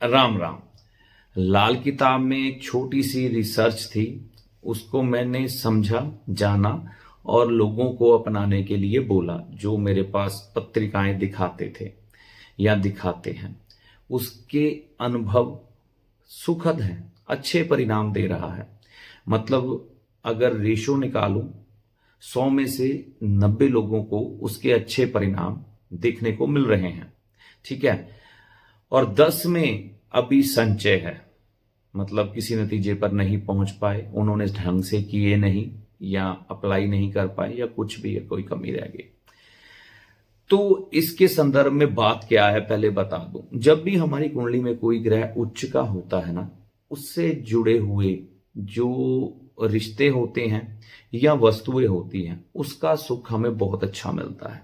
राम राम। लाल किताब में एक छोटी सी रिसर्च थी, उसको मैंने समझा, जाना और लोगों को अपनाने के लिए बोला। जो मेरे पास पत्रिकाएं दिखाते थे या दिखाते हैं, उसके अनुभव सुखद हैं, अच्छे परिणाम दे रहा है। मतलब अगर रेशो निकालूं, 100 में से 90 लोगों को उसके अच्छे परिणाम देखने को मिल रहे हैं, ठीक है। और 10 में अभी संचय है, मतलब किसी नतीजे पर नहीं पहुंच पाए, उन्होंने ढंग से किए नहीं या अप्लाई नहीं कर पाए या कुछ भी है, कोई कमी रह गई। तो इसके संदर्भ में बात क्या है पहले बता दूं। जब भी हमारी कुंडली में कोई ग्रह उच्च का होता है ना, उससे जुड़े हुए जो रिश्ते होते हैं या वस्तुएं होती हैं, उसका सुख हमें बहुत अच्छा मिलता है।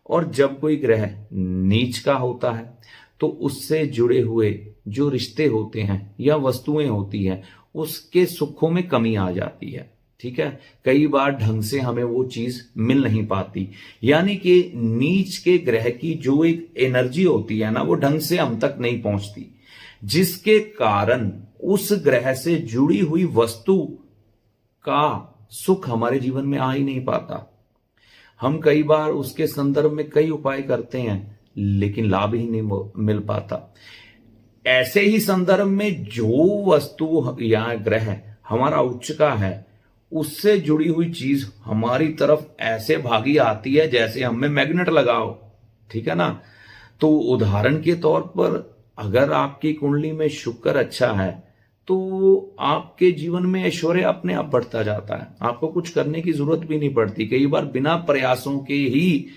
और जब कोई ग्रह नीच का होता है तो उससे जुड़े हुए जो रिश्ते होते हैं या वस्तुएं होती हैं, उसके सुखों में कमी आ जाती है, ठीक है। कई बार ढंग से हमें वो चीज मिल नहीं पाती, यानी कि नीच के ग्रह की जो एक एनर्जी होती है ना, वो ढंग से हम तक नहीं पहुंचती, जिसके कारण उस ग्रह से जुड़ी हुई वस्तु का सुख हमारे जीवन में आ ही नहीं पाता। हम कई बार उसके संदर्भ में कई उपाय करते हैं, लेकिन लाभ ही नहीं मिल पाता। ऐसे ही संदर्भ में जो वस्तु या ग्रह हमारा उच्च का है, उससे जुड़ी हुई चीज हमारी तरफ ऐसे भागी आती है जैसे हमें मैग्नेट लगाओ, ठीक है ना। तो उदाहरण के तौर पर अगर आपकी कुंडली में शुक्र अच्छा है तो आपके जीवन में ऐश्वर्य अपने आप बढ़ता जाता है, आपको कुछ करने की जरूरत भी नहीं पड़ती। कई बार बिना प्रयासों के ही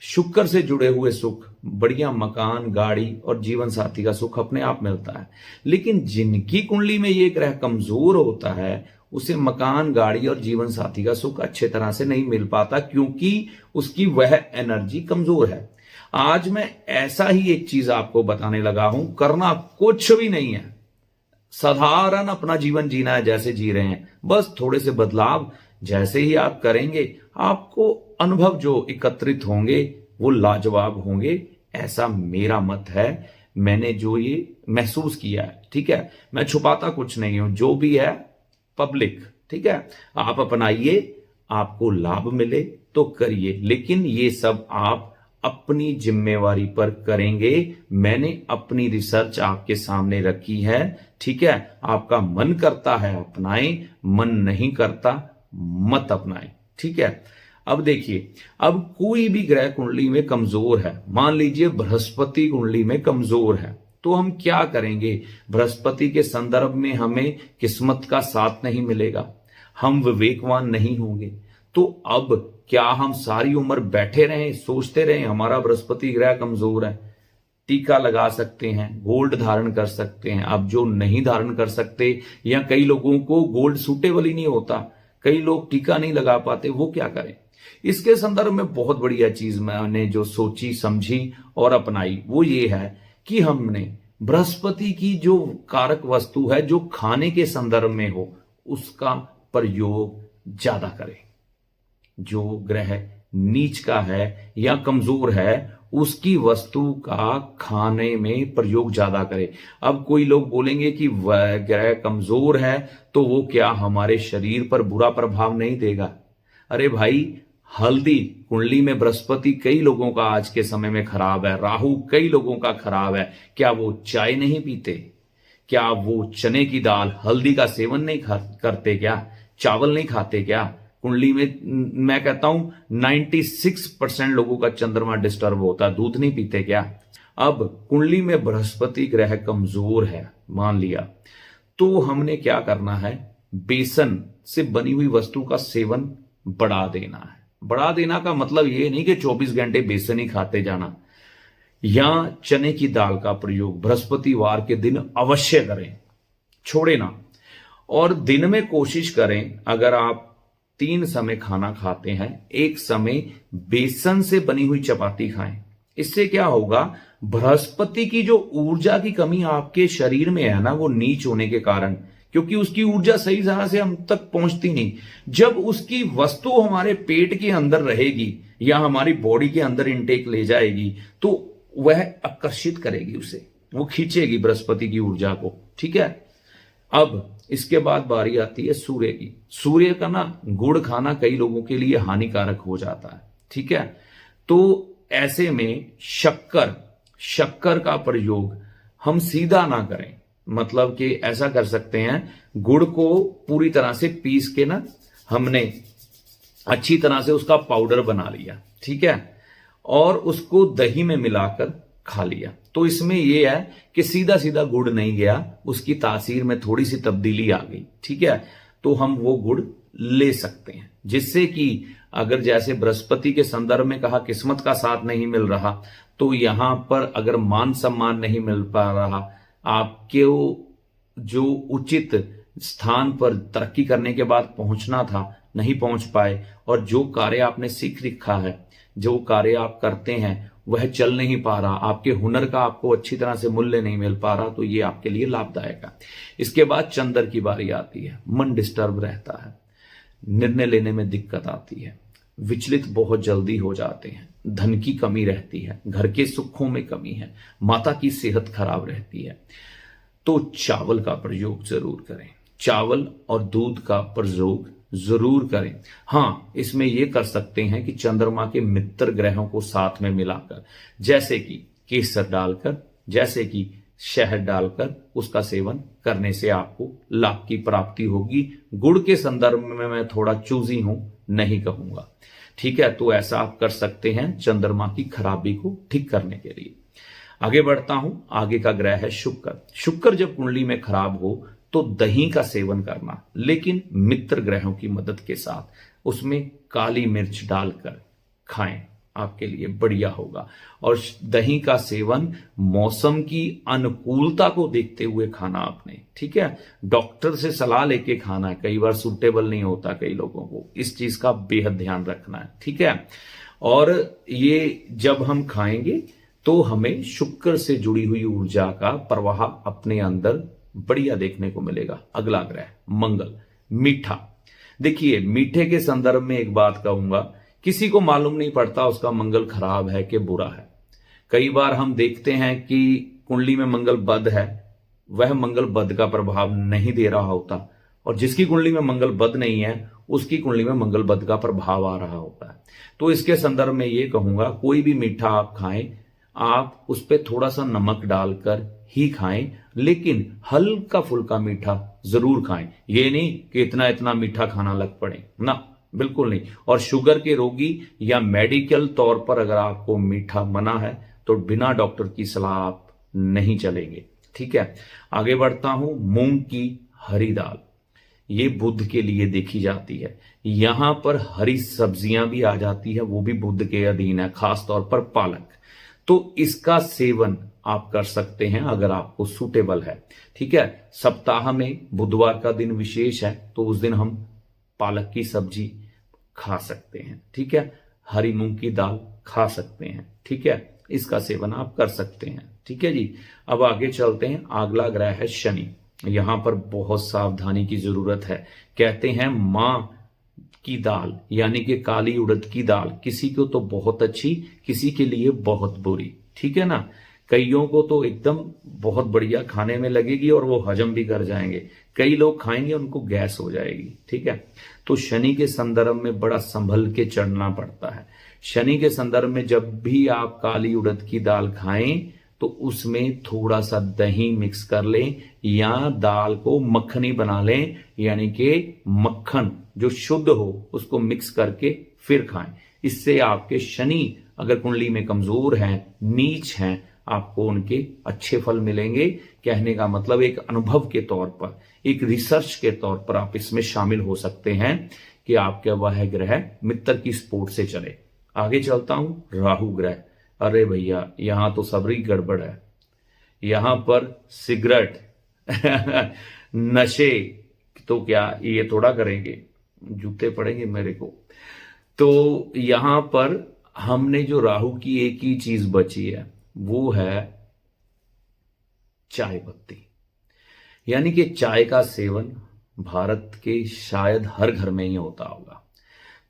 शुक्र से जुड़े हुए सुख, बढ़िया मकान, गाड़ी और जीवन साथी का सुख अपने आप मिलता है। लेकिन जिनकी कुंडली में ये ग्रह कमजोर होता है, उसे मकान, गाड़ी और जीवन साथी का सुख अच्छे तरह से नहीं मिल पाता, क्योंकि उसकी वह एनर्जी कमजोर है। आज मैं ऐसा ही एक चीज आपको बताने लगा हूं। करना कुछ भी नहीं है, साधारण अपना जीवन जीना है जैसे जी रहे हैं, बस थोड़े से बदलाव जैसे ही आप करेंगे, आपको अनुभव जो एकत्रित होंगे वो लाजवाब होंगे, ऐसा मेरा मत है। मैंने जो ये महसूस किया है, ठीक है, मैं छुपाता कुछ नहीं हूं, जो भी है पब्लिक, ठीक है। आप अपनाइए, आपको लाभ मिले तो करिए, लेकिन ये सब आप अपनी जिम्मेवारी पर करेंगे। मैंने अपनी रिसर्च आपके सामने रखी है, ठीक है। आपका मन करता है अपनाएं, मन नहीं करता मत अपनाएं, ठीक है। अब देखिए, अब कोई भी ग्रह कुंडली में कमजोर है, मान लीजिए बृहस्पति कुंडली में कमजोर है, तो हम क्या करेंगे। बृहस्पति के संदर्भ में हमें किस्मत का साथ नहीं मिलेगा, हम विवेकवान नहीं होंगे। तो अब क्या हम सारी उम्र बैठे रहें, सोचते रहें हमारा बृहस्पति ग्रह कमजोर है। टीका लगा सकते हैं, गोल्ड धारण कर सकते हैं। अब जो नहीं धारण कर सकते, या कई लोगों को गोल्ड सूटेबल ही नहीं होता, कई लोग टीका नहीं लगा पाते, वो क्या करें। इसके संदर्भ में बहुत बढ़िया चीज मैंने जो सोची, समझी और अपनाई, वो ये है कि हमने बृहस्पति की जो कारक वस्तु है, जो खाने के संदर्भ में हो, उसका प्रयोग ज्यादा करें। जो ग्रह नीच का है या कमजोर है, उसकी वस्तु का खाने में प्रयोग ज्यादा करें। अब कोई लोग बोलेंगे कि वह ग्रह कमजोर है तो वो क्या हमारे शरीर पर बुरा प्रभाव नहीं देगा। अरे भाई, हल्दी कुंडली में बृहस्पति कई लोगों का आज के समय में खराब है, राहु कई लोगों का खराब है, क्या वो चाय नहीं पीते? क्या वो चने की दाल, हल्दी का सेवन नहीं करते क्या? चावल नहीं खाते क्या? कुंडली में मैं कहता हूं 96% लोगों का चंद्रमा डिस्टर्ब होता है, दूध नहीं पीते क्या? अब कुंडली में बृहस्पति ग्रह कमजोर है, मान लिया, तो हमने क्या करना है, बेसन से बनी हुई वस्तु का सेवन बढ़ा देना है। बढ़ा देना का मतलब ये नहीं कि 24 घंटे बेसन ही खाते जाना, या चने की दाल का प्रयोग बृहस्पतिवार के दिन अवश्य करें, छोड़े ना। और दिन में कोशिश करें, अगर आप 3 समय खाना खाते हैं, एक समय बेसन से बनी हुई चपाती खाएं। इससे क्या होगा, बृहस्पति की जो ऊर्जा की कमी आपके शरीर में है ना, वो नीच होने के कारण, क्योंकि उसकी ऊर्जा सही तरह से हम तक पहुंचती नहीं। जब उसकी वस्तु हमारे पेट के अंदर रहेगी या हमारी बॉडी के अंदर इनटेक ले जाएगी, तो वह आकर्षित करेगी उसे, वो खींचेगी बृहस्पति की ऊर्जा को। ठीक है, अब इसके बाद बारी आती है सूर्य की। सूर्य का ना गुड़ खाना कई लोगों के लिए हानिकारक हो जाता है। ठीक है, तो ऐसे में शक्कर का प्रयोग हम सीधा ना करें। मतलब कि ऐसा कर सकते हैं, गुड़ को पूरी तरह से पीस के ना हमने अच्छी तरह से उसका पाउडर बना लिया। ठीक है, और उसको दही में मिलाकर खा लिया। तो इसमें यह है कि सीधा सीधा गुड़ नहीं गया, उसकी तासीर में थोड़ी सी तब्दीली आ गई। ठीक है, तो हम वो गुड़ ले सकते हैं, जिससे कि अगर जैसे बृहस्पति के संदर्भ में कहा किस्मत का साथ नहीं मिल रहा, तो यहां पर अगर मान सम्मान नहीं मिल पा रहा, आपके जो उचित स्थान पर तरक्की करने के बाद पहुंचना था नहीं पहुंच पाए, और जो कार्य आपने सीख रखा है, जो कार्य आप करते हैं वह चल नहीं पा रहा, आपके हुनर का आपको अच्छी तरह से मूल्य नहीं मिल पा रहा, तो ये आपके लिए लाभदायक है। इसके बाद चंद्र की बारी आती है। मन डिस्टर्ब रहता है, निर्णय लेने में दिक्कत आती है, विचलित बहुत जल्दी हो जाते हैं, धन की कमी रहती है, घर के सुखों में कमी है, माता की सेहत खराब रहती है। तो चावल का प्रयोग जरूर करें, चावल और दूध का प्रयोग जरूर करें। हां, इसमें यह कर सकते हैं कि चंद्रमा के मित्र ग्रहों को साथ में मिलाकर, जैसे कि केसर डालकर, जैसे कि शहद डालकर उसका सेवन करने से आपको लाभ की प्राप्ति होगी। गुड़ के संदर्भ में मैं थोड़ा चूजी हूं, नहीं कहूंगा। ठीक है, तो ऐसा आप कर सकते हैं चंद्रमा की खराबी को ठीक करने के लिए। आगे बढ़ता हूं, आगे का ग्रह है शुक्र। शुक्र जब कुंडली में खराब हो तो दही का सेवन करना, लेकिन मित्र ग्रहों की मदद के साथ उसमें काली मिर्च डालकर खाएं, आपके लिए बढ़िया होगा। और दही का सेवन मौसम की अनुकूलता को देखते हुए खाना आपने। ठीक है, डॉक्टर से सलाह लेके खाना है, कई बार सूटेबल नहीं होता कई लोगों को, इस चीज का बेहद ध्यान रखना है। ठीक है, और ये जब हम खाएंगे तो हमें शुक्र से जुड़ी हुई ऊर्जा का प्रवाह अपने अंदर बढ़िया देखने को मिलेगा। अगला ग्रह मंगल, मीठा। देखिए, मीठे के संदर्भ में एक बात कहूंगा, किसी को मालूम नहीं पड़ता उसका मंगल खराब है कि बुरा है। कई बार हम देखते हैं कि कुंडली में मंगल बद है, वह मंगल बद का प्रभाव नहीं दे रहा होता, और जिसकी कुंडली में मंगल बद नहीं है उसकी कुंडली में मंगल बद का प्रभाव आ रहा होता है। तो इसके संदर्भ में यह कहूंगा, कोई भी मीठा आप खाएं, आप उस पर थोड़ा सा नमक डालकर ही खाएं, लेकिन हल्का फुल्का मीठा जरूर खाएं। ये नहीं कि इतना इतना मीठा खाना लग पड़े ना, बिल्कुल नहीं। और शुगर के रोगी या मेडिकल तौर पर अगर आपको मीठा मना है तो बिना डॉक्टर की सलाह आप नहीं चलेंगे। ठीक है, आगे बढ़ता हूं। मूंग की हरी दाल, ये बुध के लिए देखी जाती है। यहां पर हरी सब्जियां भी आ जाती है, वो भी बुध के अधीन है, खास तौर पर पालक। तो इसका सेवन आप कर सकते हैं अगर आपको सूटेबल है। ठीक है, सप्ताह में बुधवार का दिन विशेष है, तो उस दिन हम पालक की सब्जी खा सकते हैं। ठीक है, हरी मूंग की दाल खा सकते हैं। ठीक है, इसका सेवन आप कर सकते हैं। ठीक है जी, अब आगे चलते हैं। अगला ग्रह है शनि। यहां पर बहुत सावधानी की जरूरत है। कहते हैं मां की दाल यानी कि काली उड़द की दाल किसी को तो बहुत अच्छी, किसी के लिए बहुत बुरी। ठीक है ना, कईयों को तो एकदम बहुत बढ़िया खाने में लगेगी और वो हजम भी कर जाएंगे, कई लोग खाएंगे उनको गैस हो जाएगी। ठीक है, तो शनि के संदर्भ में बड़ा संभल के चढ़ना पड़ता है। शनि के संदर्भ में जब भी आप काली उड़द की दाल खाएं तो उसमें थोड़ा सा दही मिक्स कर लें, या दाल को मक्खनी बना लें, यानी कि मक्खन जो शुद्ध हो उसको मिक्स करके फिर खाएं। इससे आपके शनि अगर कुंडली में कमजोर हैं, नीच हैं, आपको उनके अच्छे फल मिलेंगे। कहने का मतलब एक अनुभव के तौर पर, एक रिसर्च के तौर पर आप इसमें शामिल हो सकते हैं कि आपका वह ग्रह मित्र की सपोर्ट से चले। आगे चलता हूं। राहु ग्रह, अरे भैया यहां तो सबरी गड़बड़ है। यहां पर सिगरेट नशे तो क्या ये थोड़ा करेंगे, जूते पड़ेंगे मेरे को। तो यहां पर हमने जो राहु की एक ही चीज बची है वो है चाय पत्ती, यानी कि चाय का सेवन भारत के शायद हर घर में ही होता होगा।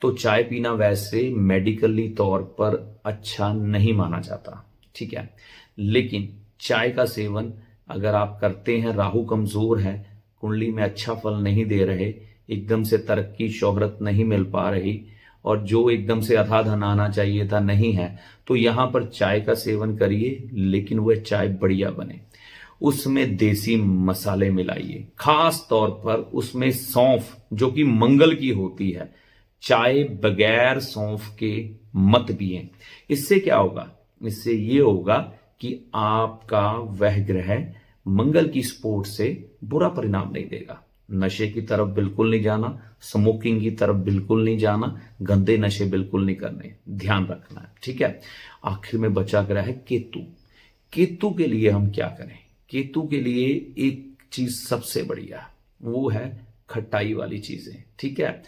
तो चाय पीना वैसे मेडिकली तौर पर अच्छा नहीं माना जाता। ठीक है, लेकिन चाय का सेवन अगर आप करते हैं, राहु कमजोर है, कुंडली में अच्छा फल नहीं दे रहे, एकदम से तरक्की शोहरत नहीं मिल पा रही और जो एकदम से अथा धन आना चाहिए था नहीं है, तो यहां पर चाय का सेवन करिए, लेकिन वह चाय बढ़िया बने, उसमें देसी मसाले मिलाइए, खास तौर पर उसमें सौंफ जो कि मंगल की होती है। चाय बगैर सौंफ के मत पिए। इससे क्या होगा? इससे ये होगा कि आपका वह ग्रह मंगल की सपोर्ट से बुरा परिणाम नहीं देगा। नशे की तरफ बिल्कुल नहीं जाना, स्मोकिंग की तरफ बिल्कुल नहीं जाना, गंदे नशे बिल्कुल नहीं करने, ध्यान रखना है, ठीक है। आखिर में बचा ग्रह है केतु। केतु के लिए हम क्या करें? केतु के लिए एक चीज सबसे बढ़िया, वो है खटाई वाली चीजें, ठीक है।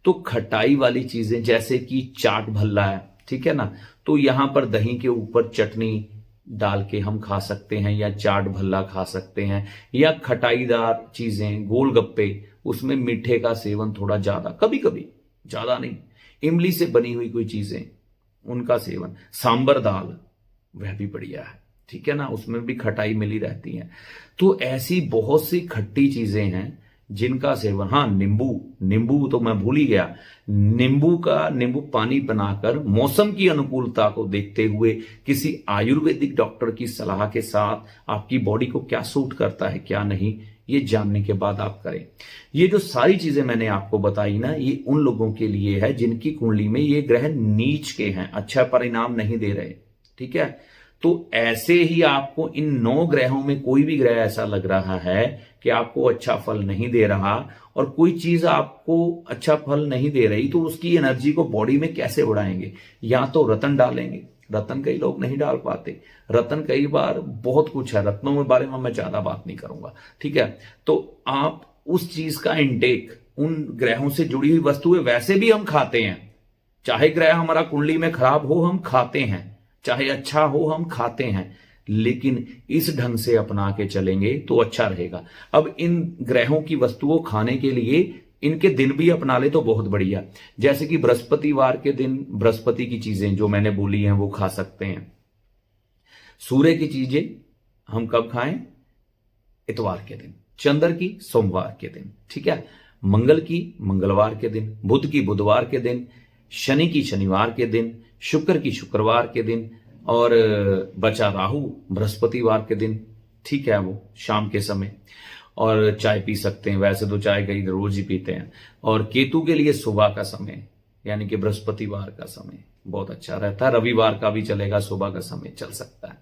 तो खटाई वाली चीजें जैसे कि चाट भल्ला है, ठीक है ना, तो यहां पर दही के ऊपर चटनी डाल के हम खा सकते हैं, या चाट भल्ला खा सकते हैं, या खटाईदार चीजें, गोलगप्पे, उसमें मीठे का सेवन थोड़ा ज्यादा, कभी कभी, ज्यादा नहीं। इमली से बनी हुई कोई चीजें, उनका सेवन, सांबर दाल, वह भी बढ़िया है, ठीक है ना, उसमें भी खटाई मिली रहती है। तो ऐसी बहुत सी खट्टी चीजें हैं जिनका सेवन, हाँ, नींबू तो मैं भूल ही गया, नींबू पानी बनाकर मौसम की अनुकूलता को देखते हुए किसी आयुर्वेदिक डॉक्टर की सलाह के साथ आपकी बॉडी को क्या सूट करता है क्या नहीं, ये जानने के बाद आप करें। ये जो सारी चीजें मैंने आपको बताई ना, ये उन लोगों के लिए है जिनकी कुंडली में ये ग्रह नीच के हैं, अच्छा परिणाम नहीं दे रहे, ठीक है। तो ऐसे ही आपको इन 9 ग्रहों में कोई भी ग्रह ऐसा लग रहा है कि आपको अच्छा फल नहीं दे रहा और कोई चीज आपको अच्छा फल नहीं दे रही, तो उसकी एनर्जी को बॉडी में कैसे बढ़ाएंगे? या तो रतन डालेंगे, रतन कई लोग नहीं डाल पाते, रतन कई बार बहुत कुछ है, रत्नों के बारे में मैं ज्यादा बात नहीं करूंगा, ठीक है। तो आप उस चीज का इंटेक, उन ग्रहों से जुड़ी हुई वस्तुएं वैसे भी हम खाते हैं, चाहे ग्रह हमारा कुंडली में खराब हो हम खाते हैं, चाहे अच्छा हो हम खाते हैं, लेकिन इस ढंग से अपना के चलेंगे तो अच्छा रहेगा। अब इन ग्रहों की वस्तुओं खाने के लिए इनके दिन भी अपना ले तो बहुत बढ़िया, जैसे कि बृहस्पतिवार के दिन बृहस्पति की चीजें जो मैंने बोली हैं वो खा सकते हैं। सूर्य की चीजें हम कब खाएं? इतवार के दिन, चंद्र की सोमवार के दिन, ठीक है, मंगल की मंगलवार के दिन, बुध की बुधवार के दिन, शनि की शनिवार के दिन, शुक्र की शुक्रवार के दिन, और बचा राहु बृहस्पतिवार के दिन, ठीक है, वो शाम के समय, और चाय पी सकते हैं, वैसे तो चाय कई रोज ही पीते हैं। और केतु के लिए सुबह का समय, यानी कि बृहस्पतिवार का समय बहुत अच्छा रहता है, रविवार का भी चलेगा, सुबह का समय चल सकता है।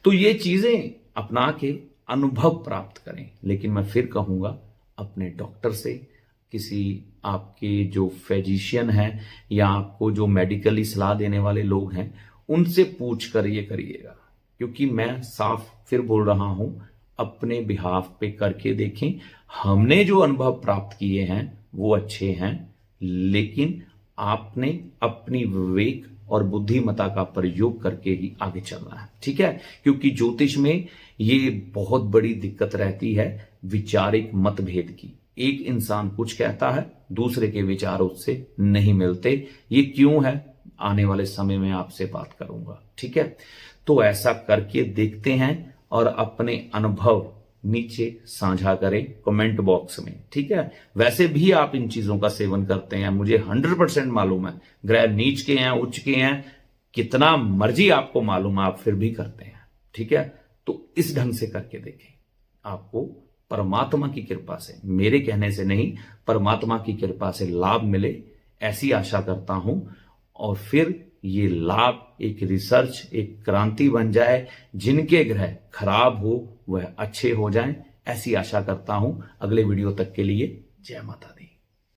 तो ये चीजें अपना के अनुभव प्राप्त करें, लेकिन मैं फिर कहूंगा अपने डॉक्टर से, किसी आपके जो फिजिशियन हैं या आपको जो मेडिकली सलाह देने वाले लोग हैं, उनसे पूछ कर ये करिएगा, क्योंकि मैं साफ फिर बोल रहा हूं, अपने बिहाफ पे करके देखें। हमने जो अनुभव प्राप्त किए हैं वो अच्छे हैं, लेकिन आपने अपनी विवेक और बुद्धिमता का प्रयोग करके ही आगे चलना है, ठीक है। क्योंकि ज्योतिष में ये बहुत बड़ी दिक्कत रहती है विचारिक मतभेद की। एक इंसान कुछ कहता है, दूसरे के विचार उससे नहीं मिलते। ये क्यों है, आने वाले समय में आपसे बात करूंगा, ठीक है। तो ऐसा करके देखते हैं और अपने अनुभव नीचे साझा करें कमेंट बॉक्स में, ठीक है। वैसे भी आप इन चीजों का सेवन करते हैं, मुझे 100% मालूम है। ग्रह नीच के हैं, उच्च के हैं, कितना मर्जी आपको मालूम है, आप फिर भी करते हैं, ठीक है। तो इस ढंग से करके देखें, आपको परमात्मा की कृपा से, मेरे कहने से नहीं, परमात्मा की कृपा से लाभ मिले, ऐसी आशा करता हूं। और फिर ये लाभ एक रिसर्च, एक क्रांति बन जाए, जिनके ग्रह खराब हो वह अच्छे हो जाएं, ऐसी आशा करता हूं। अगले वीडियो तक के लिए जय माता दी।